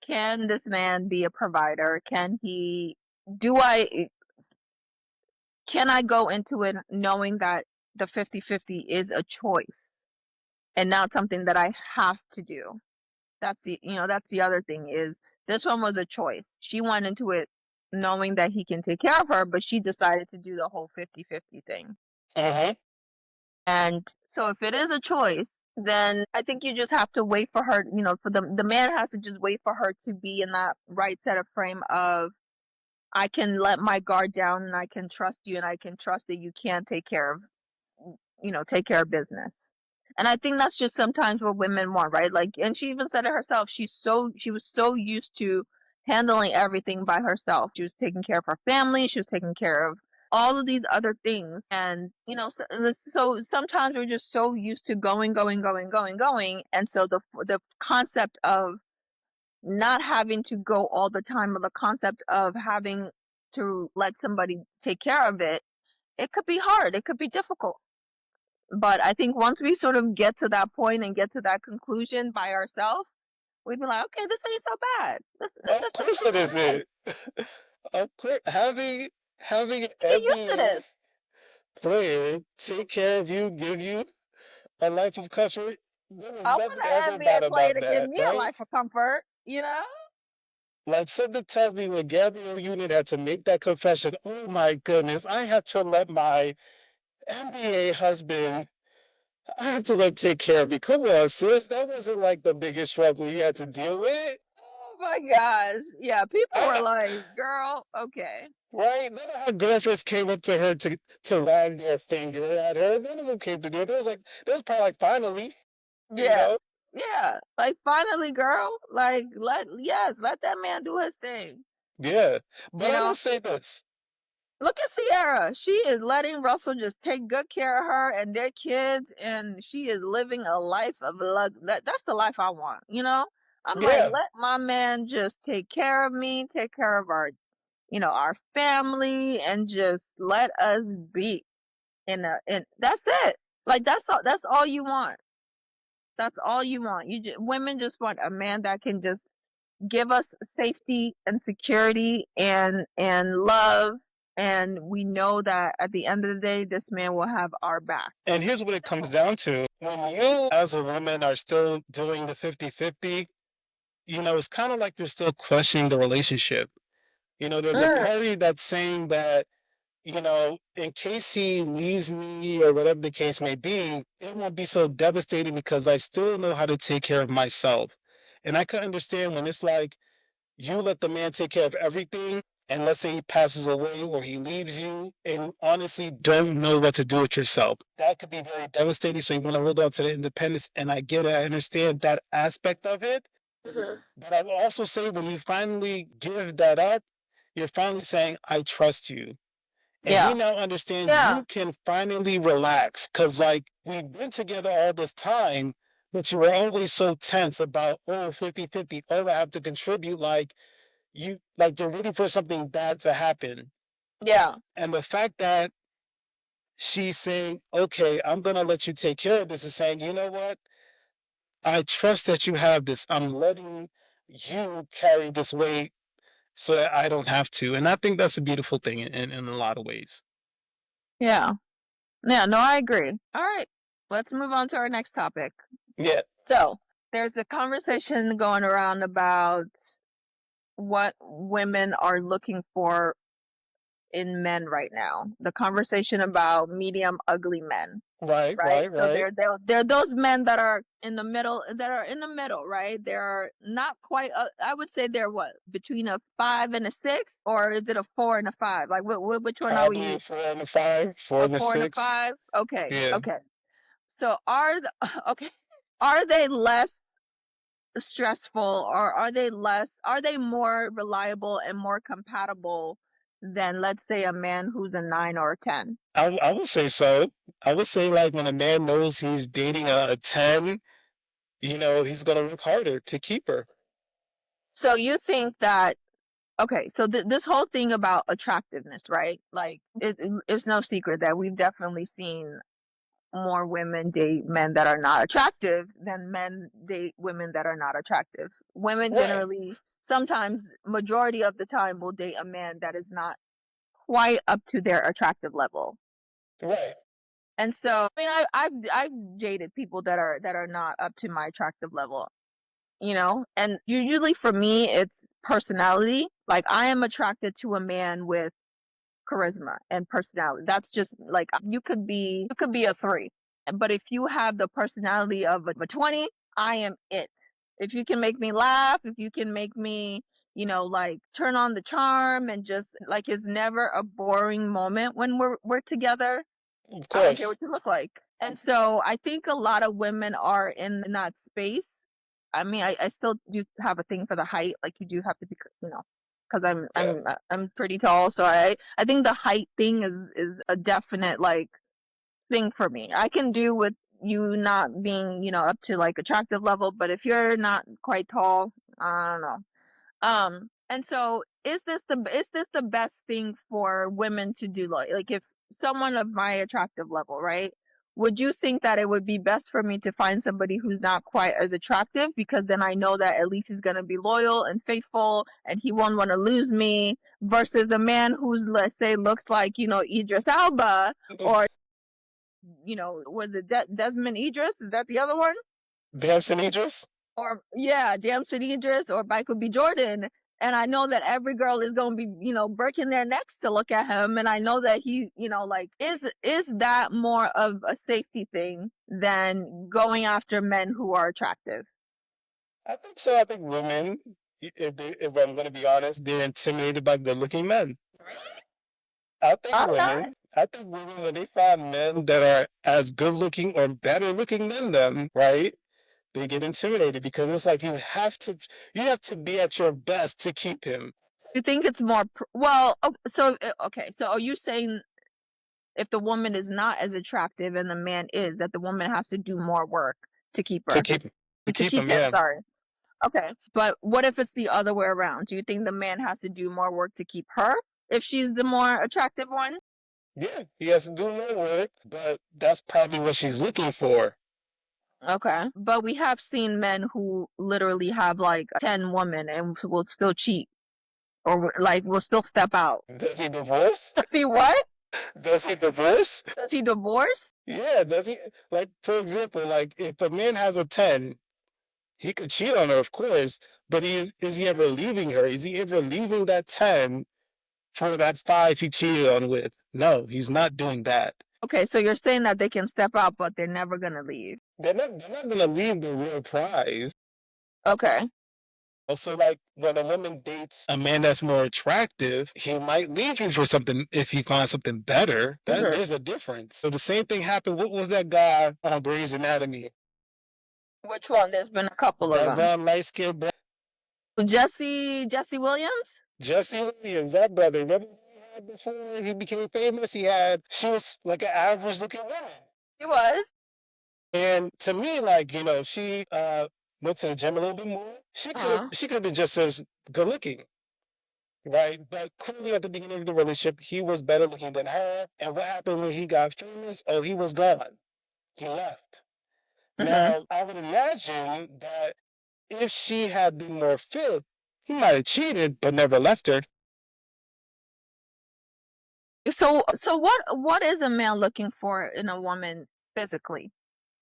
S1: can this man be a provider? Do I can I go into it knowing that the 50-50 is a choice and not something that I have to do? That's the other thing is this one was a choice. She went into it knowing that he can take care of her, but she decided to do the whole 50-50 thing.
S2: Uh-huh.
S1: And so if it is a choice, then I think you just have to wait for her, for the man has to just wait for her to be in that right set of frame of, I can let my guard down and I can trust you and I can trust that you can take care of business. And I think that's just sometimes what women want, right? Like, and she even said it herself. She was so used to handling everything by herself. She was taking care of her family. She was taking care of all of these other things. And, so sometimes we're just so used to going, going, going, going, going. And so the concept of not having to go all the time, or the concept of having to let somebody take care of it, it could be hard. It could be difficult. But I think once we sort of get to that point and get to that conclusion by ourselves, we'd be like, okay, this ain't so bad.
S2: Of
S1: This is
S2: course it
S1: all right.
S2: isn't. Of course, having
S1: Get used to
S2: every
S1: this.
S2: player take care of you, give you a life of comfort. There was
S1: I want
S2: nothing
S1: an
S2: ever
S1: NBA
S2: bad
S1: player
S2: about
S1: to give
S2: that,
S1: me a
S2: right?
S1: life of comfort, you know?
S2: Like something tells me when Gabrielle Union had to make that confession, oh my goodness, I have to let my NBA husband, I have to let him take care of me. Come on, sis. That wasn't like the biggest struggle you had to deal with.
S1: Oh my gosh. Yeah, people were
S2: I,
S1: like, girl, okay.
S2: right? None of her girlfriends came up to her to wag their finger at her. None of them came to do it. It was probably like, finally, you
S1: Yeah.
S2: know?
S1: Yeah. Like finally, girl, like let that man do his thing.
S2: Yeah. But
S1: You
S2: I will
S1: know,
S2: say this.
S1: look at Sierra. She is letting Russell just take good care of her and their kids, and she is living a life of love. That's the life I want. I'm like,
S2: Yeah.
S1: let my man just take care of me, take care of our family, and just let us be. And that's it. Like that's all you want. That's all you want. Women just want a man that can just give us safety and security and love, and we know that at the end of the day this man will have our back.
S2: And here's what it comes
S1: Simple.
S2: down to. When you, as a woman, are still doing the 50-50, it's kind of like you're still questioning the relationship. There's a
S1: Mm,
S2: party that's saying that, in case he leaves me or whatever the case may be, it won't be so devastating because I still know how to take care of myself. And I can understand when it's like you let the man take care of everything, and let's say he passes away or he leaves you, and honestly don't know what to do with yourself. That could be very devastating. So you want to hold on to the independence, and I get it. I understand that aspect of it.
S1: mhm.
S2: But I will also say when you finally give that up, you're finally saying, I trust you. And he
S1: Yeah.
S2: now understands
S1: Yeah.
S2: you can finally relax. Cause like we've been together all this time, but you were always so tense about, oh, 50-50, oh, I have to contribute, like you're waiting for something bad to happen.
S1: Yeah.
S2: And the fact that she's saying, okay, I'm going to let you take care of this, is saying, you know what? I trust that you have this. I'm letting you carry this weight so that I don't have to. And I think that's a beautiful thing in a lot of ways.
S1: Yeah. Yeah, no, I agree. All right. Let's move on to our next topic.
S2: Yeah.
S1: So, there's a conversation going around about what women are looking for in men right now. The conversation about medium ugly men,
S2: Right,
S1: right?
S2: right,
S1: So
S2: right.
S1: they're those men that are in the middle, right? They're not quite. I would say they're what, between a 5 and a 6, or is it a 4 and a 5? Like which one are
S2: Probably
S1: we?
S2: a 4 and a 5, four
S1: A
S2: and a
S1: 4 and a
S2: six.
S1: 5. Okay,
S2: Yeah.
S1: okay. So okay, are they less stressful, or are they more reliable and more compatible than, let's say, a man who's a 9 or a 10?
S2: I would say so. I would say, like, when a man knows he's dating a 10, he's going to work harder to keep her.
S1: So you think that, okay, so this whole thing about attractiveness, right? Like it's no secret that we've definitely seen more women date men that are not attractive than men date women that are not attractive. Women
S2: Right,
S1: generally, sometimes, majority of the time, will date a man that is not quite up to their attractive level.
S2: right,
S1: And so, I mean, I've dated people that are not up to my attractive level, and usually for me it's personality. Like, I am attracted to a man with charisma and personality. That's just like, you could be a 3, but if you have the personality of a 20, I am it. If you can make me laugh, if you can make me, like, turn on the charm, and just like, it's never a boring moment when we're together.
S2: of
S1: I don't care
S2: course.
S1: what you look like. And so I think a lot of women are in that space. I mean, I still do have a thing for the height. Like, you do have to be, because I'm
S2: Yeah,
S1: I'm I'm pretty tall, so I think the height thing is a definite, like, thing for me. I can do with you not being, up to, like, attractive level, but if you're not quite tall, I don't know. And so, is this the best thing for women to do? Like, if someone of my attractive level, right? Would you think that it would be best for me to find somebody who's not quite as attractive, because then I know that at least he's going to be loyal and faithful and he won't want to lose me, versus a man who's, let's say, looks like, Idris Alba, or, was it Desmond Idris? Is that the other one?
S2: Damson Idris.
S1: Or, yeah, Damson Idris or Michael B. Jordan. And I know that every girl is going to be, breaking their necks to look at him. And I know that he, like, is that more of a safety thing than going after men who are attractive?
S2: I think so. I think women, if I'm going to be honest, they're intimidated by good-looking men.
S1: I'm not.
S2: I think women, when they find men that are as good-looking or better-looking than them, right? They get intimidated because it's like you have to be at your best to keep him.
S1: You think it's more, well, so, okay. So are you saying if the woman is not as attractive and the man is, that the woman has to do more work to keep
S2: To
S1: her?
S2: keep to
S1: To
S2: keep
S1: keep
S2: him,
S1: him,
S2: yeah.
S1: sorry. Okay. But what if it's the other way around? Do you think the man has to do more work to keep her if she's the more attractive one?
S2: Yeah, he has to do more work, but that's probably what she's looking for.
S1: Okay. But we have seen men who literally have like 10 women and will still cheat, or, like, will still step out.
S2: Does he divorce?
S1: Does he what?
S2: Does he divorce?
S1: Does he divorce?
S2: Yeah, does he? Like, for example, like, if a man has a 10, he could cheat on her, of course, but is he ever leaving her? Is he ever leaving that 10 for that 5 he cheated on with? No, he's not doing that.
S1: Okay, so you're saying that they can step out, but they're never going to leave.
S2: They're not going to leave the real prize.
S1: Okay.
S2: Also, like, when a woman dates a man that's more attractive, he might leave you for something if he finds something better. There's a difference. So the same thing happened. What was that guy on Grey's Anatomy?
S1: Which one? There's been a couple of
S2: That
S1: them.
S2: one light skinned black
S1: Jesse Williams?
S2: Jesse Williams, that brother. Remember what he had before he became famous? She was like an average looking woman.
S1: He was.
S2: And to me, like, she went to the gym a little bit more.
S1: Uh-huh.
S2: She could have been just as good looking, right? But clearly at the beginning of the relationship, he was better looking than her. And what happened when he got famous? Oh, he was gone. He left.
S1: Mm-hmm.
S2: Now, I would imagine that if she had been more fit, he might have cheated but never left her.
S1: So what is a man looking for in a woman physically?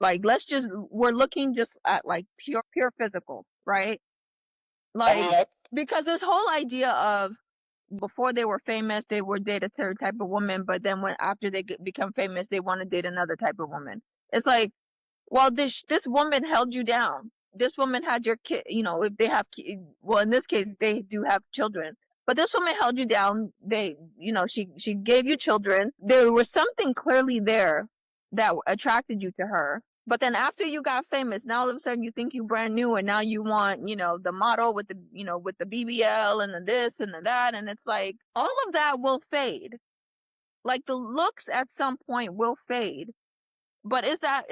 S1: Like we're looking just at like pure physical, right?
S2: I mean,
S1: Like because this whole idea of before they were famous, they would date a certain type of woman, but then when after they become famous, they want to date another type of woman. It's like, well, this woman held you down. This woman had your kid. You know, if they have, well, in this case, they do have children. But this woman held you down. She gave you children. There was something clearly there that attracted you to her. But then after you got famous, now all of a sudden you think you brand new, and now you want, the model with the BBL and the this and the that, and it's like all of that will fade. Like the looks at some point will fade, but is that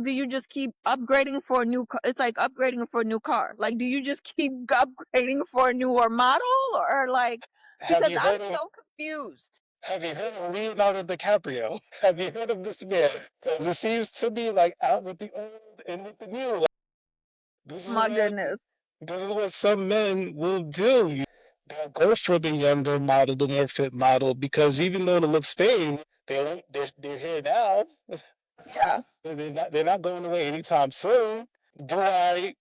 S1: do you just keep upgrading for a new car? It's like upgrading for a new car. Like, do you just keep upgrading for a newer model, or like,
S2: have
S1: because
S2: you
S1: I'm
S2: heard of
S1: so confused.
S2: Have you heard of Leonardo DiCaprio? Have you heard of this man? Because it seems to be like out with the old and with the new. This is
S1: My
S2: what
S1: goodness.
S2: this is what some men will do. They'll go for the younger model, the more fit model, because even though the looks fade, they're here now.
S1: Yeah.
S2: They're not going away anytime soon. Do I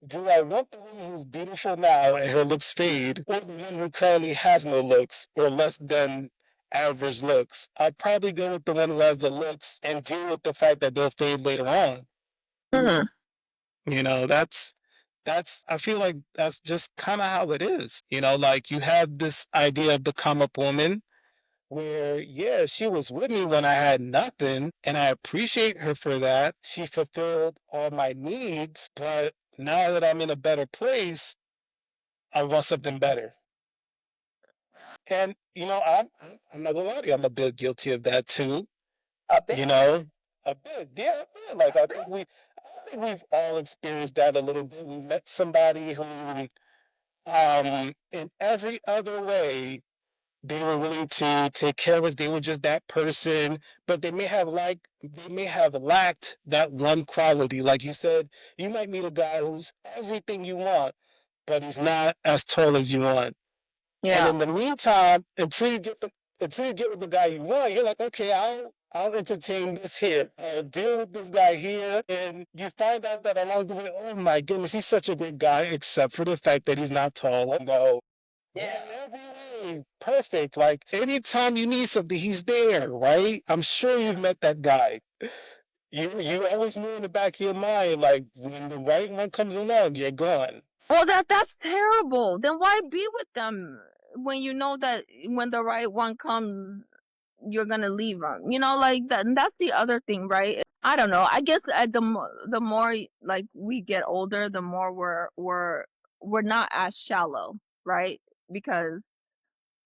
S2: Do I want the woman who's beautiful now and her looks fade, or the one who currently has no looks or less than average looks? I'd probably go with the one who has the looks and deal with the fact that they'll fade later on.
S1: Mhm.
S2: That's I feel like that's just kind of how it is. Like you have this idea of the come up woman where, yeah, she was with me when I had nothing, and I appreciate her for that. She fulfilled all my needs, but now that I'm in a better place, I want something better. And I'm not gonna lie to you, I'm a bit guilty of that too.
S1: A
S2: You
S1: bit.
S2: know, a bit, yeah, a bit. Like I think we've all experienced that a little bit. We met somebody who, in every other way, they were willing to take care of us. They were just that person, but they may have lacked that one quality. Like you said, you might meet a guy who's everything you want, but he's not as tall as you want. And
S1: Yeah.
S2: in the meantime, until you get with the guy you want, you're like, okay, I'll entertain this here. I'll deal with this guy here. And you find out that along the way, oh my goodness, he's such a great guy, except for the fact that he's not tall. No. But
S1: Yeah.
S2: in every way, perfect. Like anytime you need something, he's there, right? I'm sure you've met that guy. You always know in the back of your mind, like when the right one comes along, you're gone.
S1: Well, that's terrible. Then why be with them when you know that when the right one comes, you're gonna leave them? Like that. And that's the other thing, right? I don't know. I guess the more like we get older, the more we're not as shallow, right? Because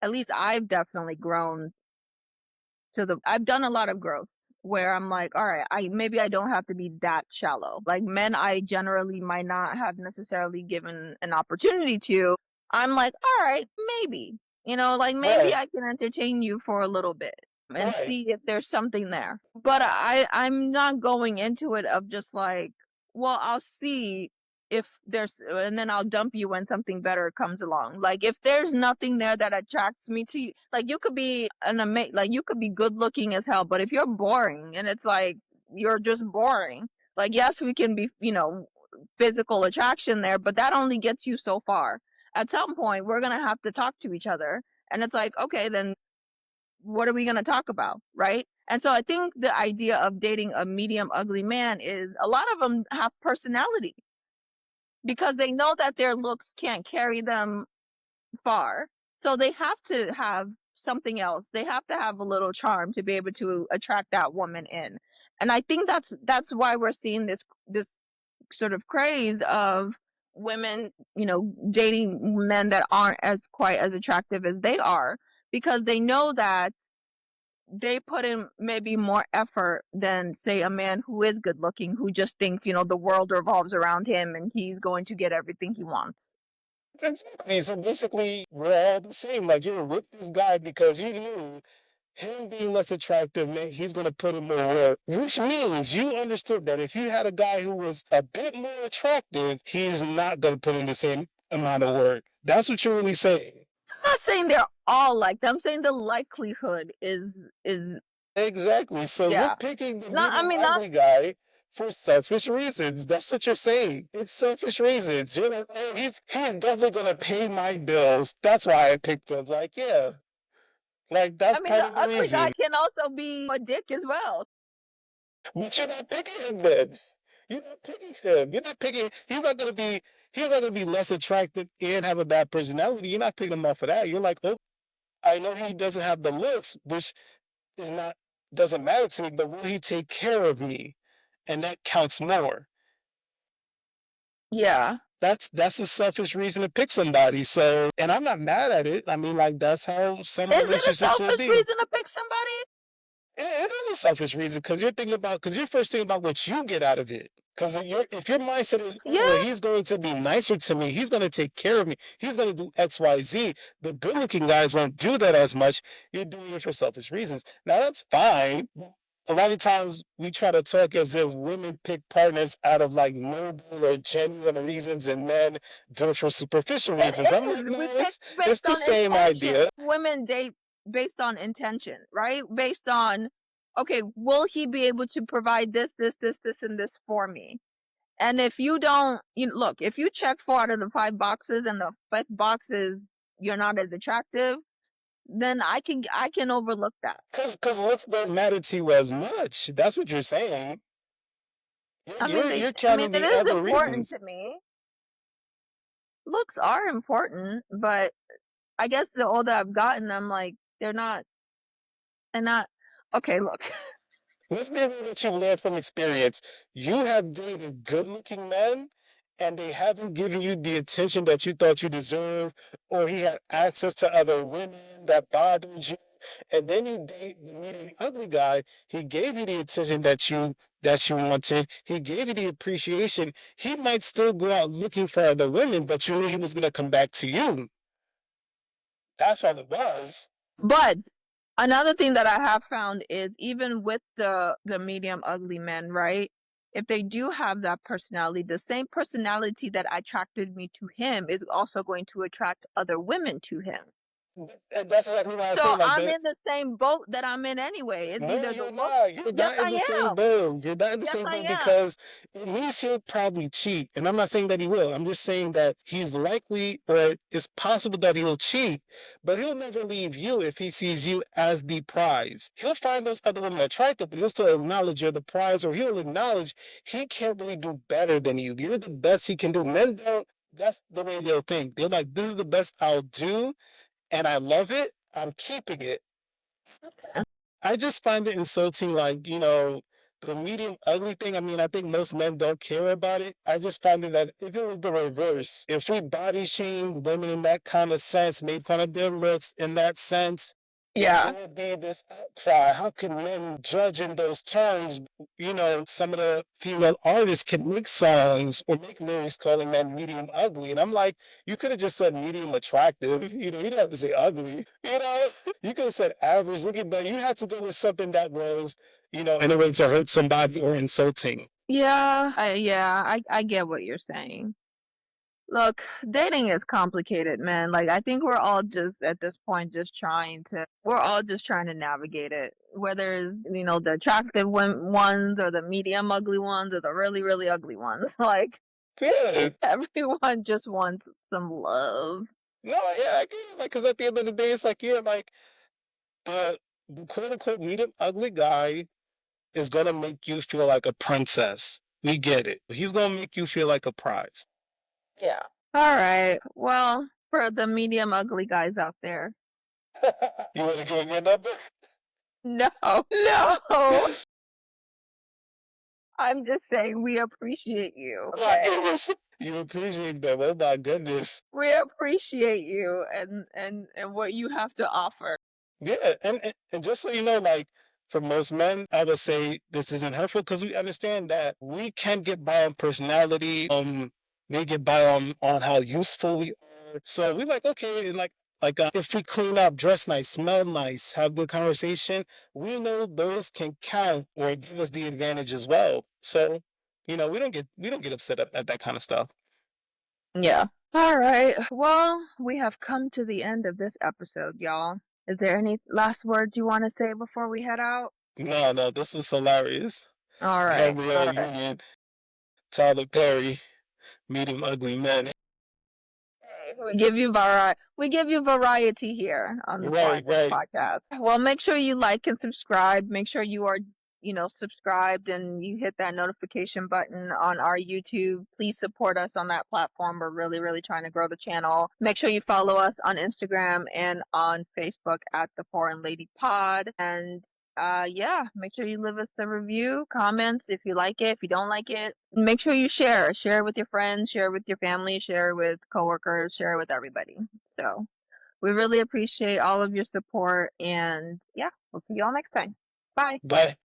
S1: at least I've definitely grown I've done a lot of growth where I'm like, all right, maybe I don't have to be that shallow. Like men I generally might not have necessarily given an opportunity to. I'm like, all right, maybe. Like maybe
S2: Right,
S1: I can entertain you for a little bit and
S2: right,
S1: see if there's something there. But I'm not going into it of just like, well, I'll see if there's and then I'll dump you when something better comes along. Like if there's nothing there that attracts me to you, like you could be like you could be good looking as hell, but if you're boring and it's like you're just boring, like yes, we can be, physical attraction there, but that only gets you so far. At some point, we're going to have to talk to each other, and it's like, okay, then what are we going to talk about, right? And so I think the idea of dating a medium ugly man is a lot of them have personality because they know that their looks can't carry them far. So they have to have something else. They have to have a little charm to be able to attract that woman in. And I think that's why we're seeing this sort of craze of women, dating men that aren't as quite as attractive as they are because they know that they put in maybe more effort than, say, a man who is good looking, who just thinks, the world revolves around him and he's going to get everything he wants.
S2: Exactly. So basically, we're all the same. Like, you're with this guy because you knew him being less attractive meant he's going to put in more work, which means you understood that if you had a guy who was a bit more attractive, he's not going to put in the same amount of work. That's what you're really saying.
S1: I'm not saying they're all like that. I'm saying the likelihood is
S2: Exactly. So you're
S1: yeah.
S2: picking the
S1: Not I
S2: medium
S1: mean not
S2: ugly guy for selfish reasons. That's what you're saying. It's selfish reasons. You're like, oh, he's definitely gonna pay my bills. That's why I picked him. Like, yeah. Like,
S1: I
S2: that's
S1: mean
S2: part
S1: the
S2: of the
S1: ugly guy
S2: reason.
S1: can also be a dick as well.
S2: But you're not picking him then. You're not picking him. You're not picking he's not gonna be less attractive and have a bad personality. You're not picking him off of that. You're like, oh, I know he doesn't have the looks, which is not doesn't matter to me, but will he take care of me? And that counts more.
S1: Yeah.
S2: That's a selfish reason to pick somebody. So, and I'm not mad at it. I mean, like, that's how some
S1: Is it a
S2: relationships should
S1: selfish
S2: be.
S1: reason to pick somebody?
S2: It is a selfish reason because you're first thinking about what you get out of it. Because if your mindset is, oh, well,
S1: Yeah.
S2: he's going to be nicer to me, he's going to take care of me, he's going to do X, Y, Z. The good-looking guys won't do that as much. You're doing it for selfish reasons. Now that's fine. A lot of times we try to talk as if women pick partners out of like noble or genuine reasons, and men do it for superficial
S1: It
S2: reasons. I'm like,
S1: is.
S2: no,
S1: We pick
S2: it's
S1: based
S2: the
S1: on
S2: same
S1: intention.
S2: idea.
S1: Women date based on intention, right? Based on, okay, will he be able to provide this, and this for me? And if you don't, look, if you check 4 out of the 5 boxes and the fifth box is you're not as attractive, then I can overlook that.
S2: Because looks don't matter to you as much. That's what you're saying.
S1: I mean,
S2: You're
S1: I mean,
S2: counting
S1: it
S2: the
S1: is
S2: other
S1: important
S2: reasons.
S1: to me. Looks are important, but I guess the older I've gotten, I'm like, they're not. Okay, look.
S2: Let's be able to learn from experience. You have dated good-looking men, and they haven't given you the attention that you thought you deserved, or he had access to other women that bothered you, and then you meet an ugly guy. He gave you the attention that you wanted. He gave you the appreciation. He might still go out looking for other women, but you knew he was gonna come back to you. That's all it was.
S1: But another thing that I have found is even with the medium ugly men, right? If they do have that personality, the same personality that attracted me to him is also going to attract other women to him.
S2: And that's exactly what I say.
S1: So
S2: Like
S1: I'm
S2: the
S1: in the same boat that I'm in anyway. It's
S2: No,
S1: either the
S2: you're
S1: look.
S2: not. You're
S1: Yes,
S2: not in the
S1: I
S2: same
S1: am.
S2: boat. You're not in the
S1: Yes,
S2: same
S1: I
S2: boat
S1: am.
S2: because it means he'll probably cheat. And I'm not saying that he will. I'm just saying that he's likely or it's possible that he'll cheat, but he'll never leave you if he sees you as the prize. He'll find those other women attractive, but he'll still acknowledge you're the prize, or he'll acknowledge he can't really do better than you. You're the best he can do. Men don't. That's the way they'll think. They're like, this is the best I'll do, and I love it. I'm keeping it. I just find it insulting, like, the medium ugly thing. I mean, I think most men don't care about it. I just find it that if it was the reverse, if we body shamed women in that kind of sense, made fun of their looks in that sense,
S1: Yeah.
S2: there would be this outcry. How can men judge in those terms? Some of the female artists can make songs or make lyrics calling men medium ugly. And I'm like, you could have just said medium attractive. You didn't have to say ugly. You could have said average looking, but you had to go with something that was, in a way to hurt somebody or insulting.
S1: Yeah, I get what you're saying. Look, dating is complicated, man. Like, I think we're all just at this point we're all just trying to navigate it. Whether it's, the attractive ones or the medium ugly ones or the really, really ugly ones. Like,
S2: Yeah.
S1: everyone just wants some love.
S2: No, yeah, I get it. Like, because at the end of the day, it's like, yeah, like, the quote unquote medium ugly guy is gonna make you feel like a princess. We get it. He's gonna make you feel like a prize.
S1: Yeah. All right. Well, for the medium ugly guys out there.
S2: You wanna give me a number?
S1: No, no. I'm just saying we appreciate you.
S2: I'm not
S1: Okay.
S2: giving this. You appreciate that. Oh my goodness.
S1: We appreciate you and what you have to offer.
S2: Yeah, and just so you know, like for most men, I would say this isn't hurtful because we understand that we can get by on personality, we get by on how useful we are. So we like okay, and if we clean up, dress nice, smell nice, have good conversation, we know those can count or give us the advantage as well. So we don't get upset at that kind of stuff.
S1: Yeah. All right. Well, we have come to the end of this episode, y'all. Is there any last words you want to say before we head out?
S2: No, no, this was hilarious.
S1: All right.
S2: Gabrielle
S1: All right.
S2: Union, Tyler Perry, Medium Ugly Men.
S1: We give you variety here on the
S2: Right,
S1: Foreign Lady
S2: right.
S1: podcast. Well, make sure you like and subscribe. Make sure you are, subscribed and you hit that notification button on our YouTube. Please support us on that platform. We're really, really trying to grow the channel. Make sure you follow us on Instagram and on Facebook at the Foreign Lady Pod. And yeah, make sure you leave us a review, comments if you like it, if you don't like it. Make sure you share it with your friends, share it with your family, share it with coworkers, share it with everybody. So we really appreciate all of your support, and yeah, we'll see you all next time. Bye.
S2: Bye.